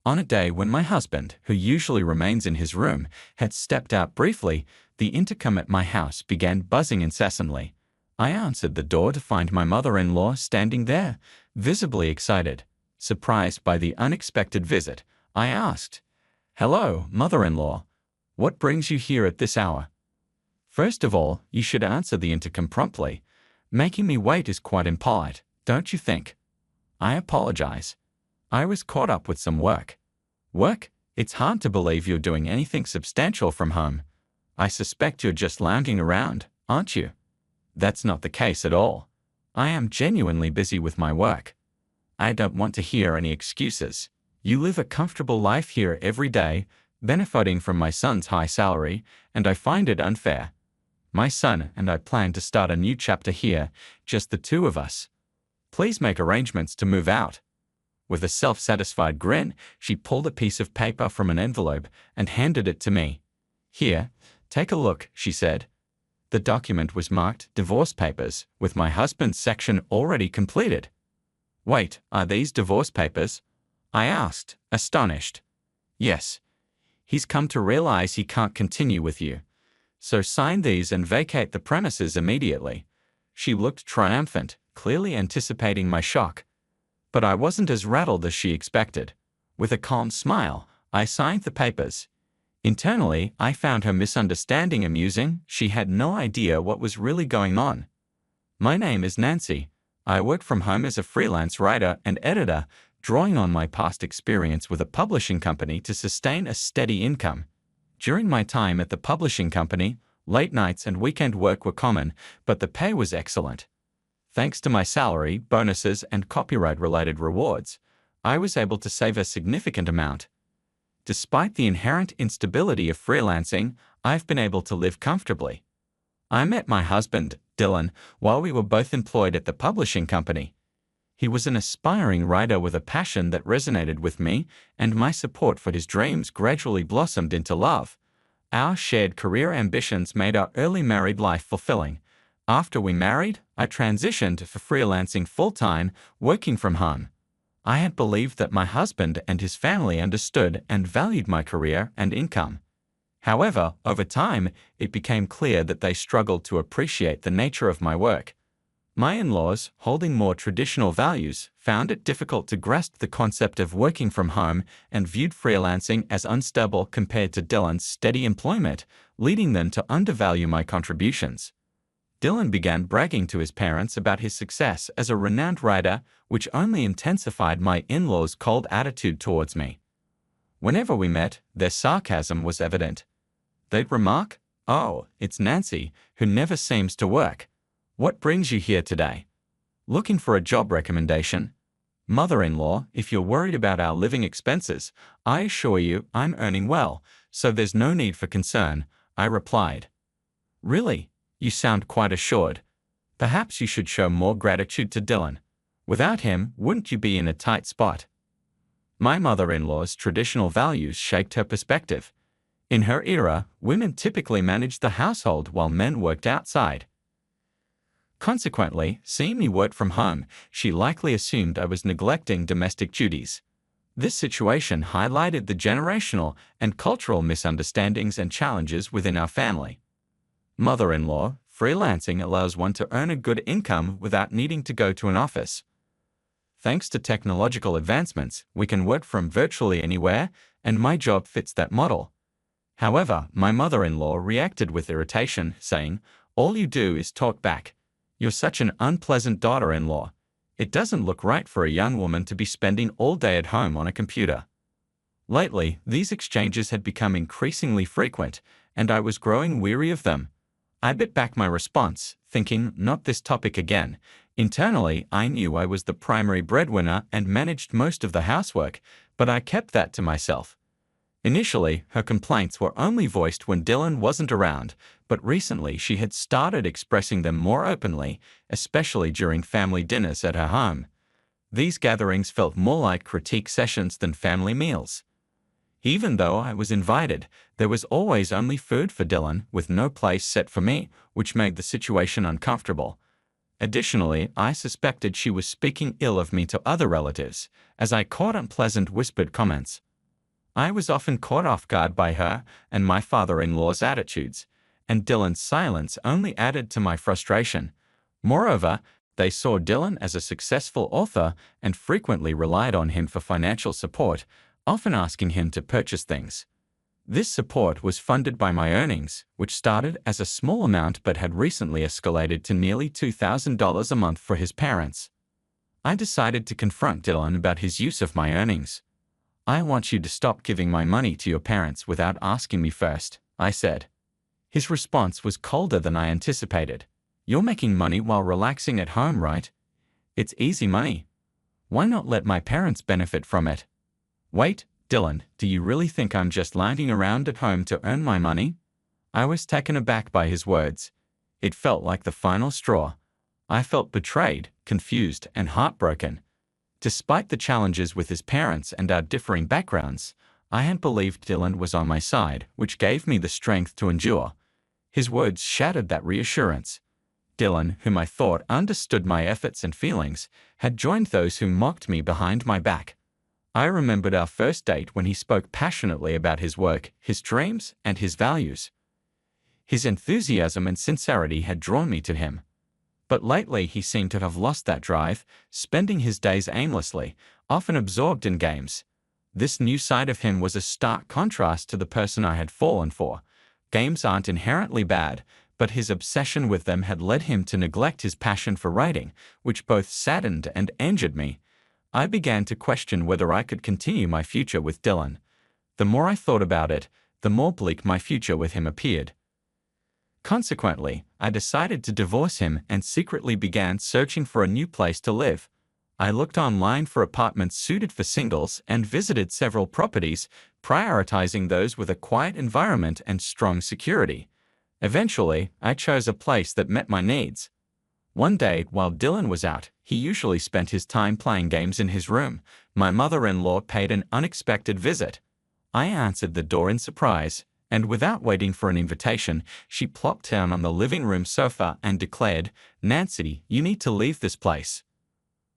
On a day when my husband, who usually remains in his room, had stepped out briefly, the intercom at my house began buzzing incessantly. I answered the door to find my mother-in-law standing there, visibly excited. Surprised by the unexpected visit, I asked, "Hello, mother-in-law. What brings you here at this hour?" "First of all, you should answer the intercom promptly. Making me wait is quite impolite, don't you think?" "I apologize. I was caught up with some work." "Work? It's hard to believe you're doing anything substantial from home. I suspect you're just lounging around, aren't you?" "That's not the case at all. I am genuinely busy with my work." "I don't want to hear any excuses. You live a comfortable life here every day, benefiting from my son's high salary, and I find it unfair. My son and I plan to start a new chapter here, just the two of us. Please make arrangements to move out." With a self-satisfied grin, she pulled a piece of paper from an envelope and handed it to me. "Here, take a look," she said. The document was marked Divorce Papers, with my husband's section already completed. "Wait, are these divorce papers?" I asked, astonished. "Yes. He's come to realize he can't continue with you. So sign these and vacate the premises immediately." She looked triumphant, clearly anticipating my shock. But I wasn't as rattled as she expected. With a calm smile, I signed the papers. Internally, I found her misunderstanding amusing. She had no idea what was really going on. "My name is Nancy. I work from home as a freelance writer and editor, drawing on my past experience with a publishing company to sustain a steady income. During my time at the publishing company, late nights and weekend work were common, but the pay was excellent. Thanks to my salary, bonuses, and copyright-related rewards, I was able to save a significant amount. Despite the inherent instability of freelancing, I've been able to live comfortably. I met my husband, Dylan, while we were both employed at the publishing company. He was an aspiring writer with a passion that resonated with me, and my support for his dreams gradually blossomed into love. Our shared career ambitions made our early married life fulfilling. After we married, I transitioned for freelancing full-time, working from home. I had believed that my husband and his family understood and valued my career and income. However, over time, it became clear that they struggled to appreciate the nature of my work. My in-laws, holding more traditional values, found it difficult to grasp the concept of working from home and viewed freelancing as unstable compared to Dylan's steady employment, leading them to undervalue my contributions. Dylan began bragging to his parents about his success as a renowned writer, which only intensified my in-laws' cold attitude towards me. Whenever we met, their sarcasm was evident. They'd remark, "Oh, it's Nancy, who never seems to work. What brings you here today? Looking for a job recommendation?" "Mother-in-law, if you're worried about our living expenses, I assure you I'm earning well, so there's no need for concern," I replied. "Really? You sound quite assured. Perhaps you should show more gratitude to Dylan. Without him, wouldn't you be in a tight spot?" My mother-in-law's traditional values shaped her perspective. In her era, women typically managed the household while men worked outside. Consequently, seeing me work from home, she likely assumed I was neglecting domestic duties. This situation highlighted the generational and cultural misunderstandings and challenges within our family. Mother-in-law, freelancing allows one to earn a good income without needing to go to an office. Thanks to technological advancements, we can work from virtually anywhere, and my job fits that model. However, my mother-in-law reacted with irritation, saying, "All you do is talk back. You're such an unpleasant daughter-in-law. It doesn't look right for a young woman to be spending all day at home on a computer." Lately, these exchanges had become increasingly frequent, and I was growing weary of them. I bit back my response, thinking, not this topic again. Internally, I knew I was the primary breadwinner and managed most of the housework, but I kept that to myself. Initially, her complaints were only voiced when Dylan wasn't around, but recently she had started expressing them more openly, especially during family dinners at her home. These gatherings felt more like critique sessions than family meals. Even though I was invited, there was always only food for Dylan, with no place set for me, which made the situation uncomfortable. Additionally, I suspected she was speaking ill of me to other relatives, as I caught unpleasant whispered comments. I was often caught off guard by her and my father-in-law's attitudes, and Dylan's silence only added to my frustration. Moreover, they saw Dylan as a successful author and frequently relied on him for financial support, often asking him to purchase things. This support was funded by my earnings, which started as a small amount but had recently escalated to nearly $2,000 a month for his parents. I decided to confront Dylan about his use of my earnings. "I want you to stop giving my money to your parents without asking me first," I said. His response was colder than I anticipated. "You're making money while relaxing at home, right? It's easy money. Why not let my parents benefit from it?" "Wait, Dylan, do you really think I'm just lounging around at home to earn my money?" I was taken aback by his words. It felt like the final straw. I felt betrayed, confused, and heartbroken. Despite the challenges with his parents and our differing backgrounds, I had believed Dylan was on my side, which gave me the strength to endure. His words shattered that reassurance. Dylan, whom I thought understood my efforts and feelings, had joined those who mocked me behind my back. I remembered our first date when he spoke passionately about his work, his dreams, and his values. His enthusiasm and sincerity had drawn me to him. But lately he seemed to have lost that drive, spending his days aimlessly, often absorbed in games. This new side of him was a stark contrast to the person I had fallen for. Games aren't inherently bad, but his obsession with them had led him to neglect his passion for writing, which both saddened and injured me. I began to question whether I could continue my future with Dylan. The more I thought about it, the more bleak my future with him appeared. Consequently, I decided to divorce him and secretly began searching for a new place to live. I looked online for apartments suited for singles and visited several properties, prioritizing those with a quiet environment and strong security. Eventually, I chose a place that met my needs. One day, while Dylan was out, he usually spent his time playing games in his room. My mother-in-law paid an unexpected visit. I answered the door in surprise, and without waiting for an invitation, she plopped down on the living room sofa and declared, "Nancy, you need to leave this place."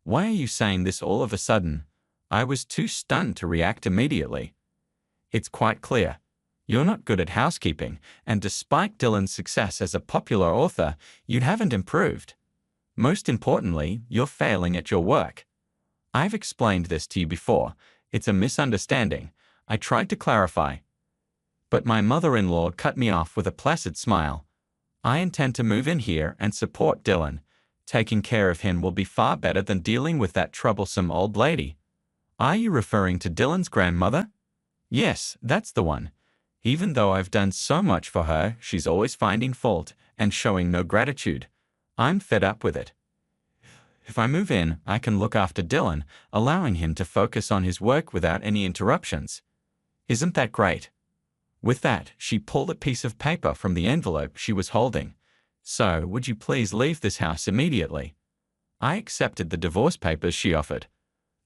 "Why are you saying this all of a sudden?" I was too stunned to react immediately. "It's quite clear. You're not good at housekeeping, and despite Dylan's success as a popular author, you haven't improved. Most importantly, you're failing at your work. I've explained this to you before. It's a misunderstanding." I tried to clarify. But my mother-in-law cut me off with a placid smile. "I intend to move in here and support Dylan. Taking care of him will be far better than dealing with that troublesome old lady." "Are you referring to Dylan's grandmother?" "Yes, that's the one. Even though I've done so much for her, she's always finding fault and showing no gratitude. I'm fed up with it. If I move in, I can look after Dylan, allowing him to focus on his work without any interruptions. Isn't that great?" With that, she pulled a piece of paper from the envelope she was holding. "So, would you please leave this house immediately?" I accepted the divorce papers she offered.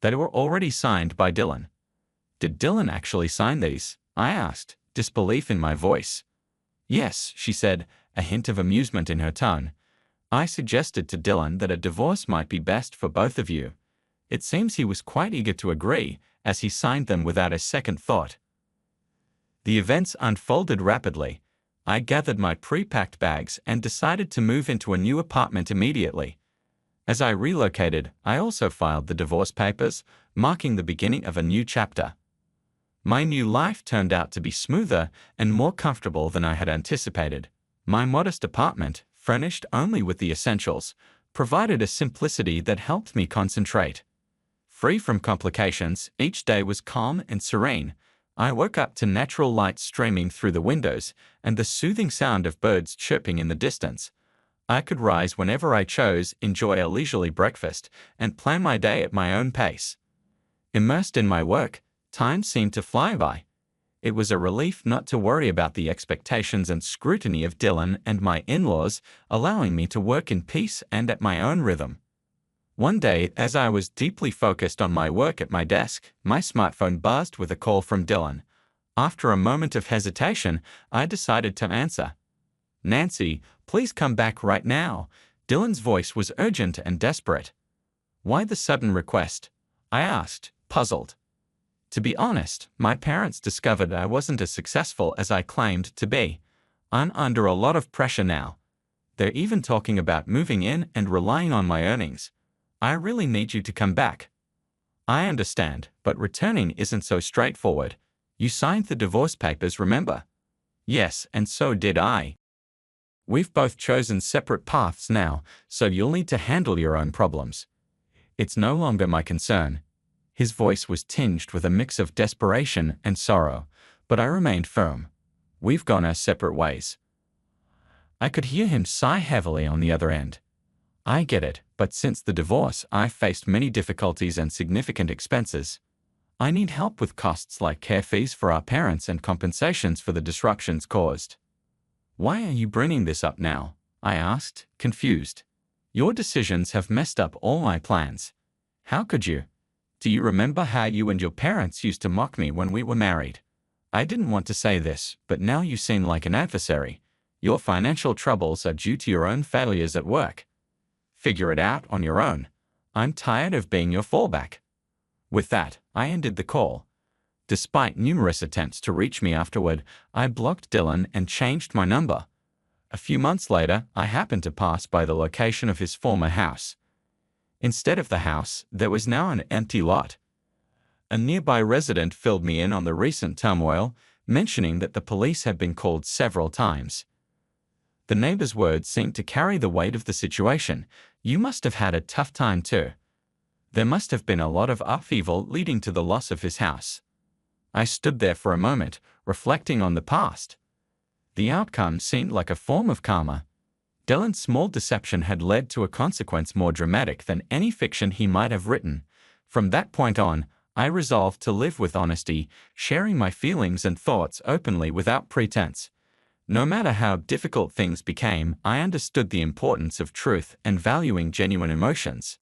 They were already signed by Dylan. "Did Dylan actually sign these?" I asked, disbelief in my voice. "Yes," she said, a hint of amusement in her tone. "I suggested to Dylan that a divorce might be best for both of you. It seems he was quite eager to agree, as he signed them without a second thought." The events unfolded rapidly. I gathered my pre-packed bags and decided to move into a new apartment immediately. As I relocated, I also filed the divorce papers, marking the beginning of a new chapter. My new life turned out to be smoother and more comfortable than I had anticipated. My modest apartment, furnished only with the essentials, provided a simplicity that helped me concentrate. Free from complications, each day was calm and serene. I woke up to natural light streaming through the windows and the soothing sound of birds chirping in the distance. I could rise whenever I chose, enjoy a leisurely breakfast, and plan my day at my own pace. Immersed in my work, time seemed to fly by. It was a relief not to worry about the expectations and scrutiny of Dylan and my in-laws, allowing me to work in peace and at my own rhythm. One day, as I was deeply focused on my work at my desk, my smartphone buzzed with a call from Dylan. After a moment of hesitation, I decided to answer. "Nancy, please come back right now." Dylan's voice was urgent and desperate. "Why the sudden request?" I asked, puzzled. To be honest, my parents discovered I wasn't as successful as I claimed to be. I'm under a lot of pressure now. They're even talking about moving in and relying on my earnings. I really need you to come back. I understand, but returning isn't so straightforward. You signed the divorce papers, remember? Yes, and so did I. We've both chosen separate paths now, so you'll need to handle your own problems. It's no longer my concern. His voice was tinged with a mix of desperation and sorrow, but I remained firm. We've gone our separate ways. I could hear him sigh heavily on the other end. I get it, but since the divorce, I've faced many difficulties and significant expenses. I need help with costs like care fees for our parents and compensations for the disruptions caused. Why are you bringing this up now? I asked, confused. Your decisions have messed up all my plans. How could you? Do you remember how you and your parents used to mock me when we were married? I didn't want to say this, but now you seem like an adversary. Your financial troubles are due to your own failures at work. Figure it out on your own. I'm tired of being your fallback. With that, I ended the call. Despite numerous attempts to reach me afterward, I blocked Dylan and changed my number. A few months later, I happened to pass by the location of his former house. Instead of the house, there was now an empty lot. A nearby resident filled me in on the recent turmoil, mentioning that the police had been called several times. The neighbor's words seemed to carry the weight of the situation. You must have had a tough time too. There must have been a lot of upheaval leading to the loss of his house. I stood there for a moment, reflecting on the past. The outcome seemed like a form of karma. Dylan's small deception had led to a consequence more dramatic than any fiction he might have written. From that point on, I resolved to live with honesty, sharing my feelings and thoughts openly without pretense. No matter how difficult things became, I understood the importance of truth and valuing genuine emotions.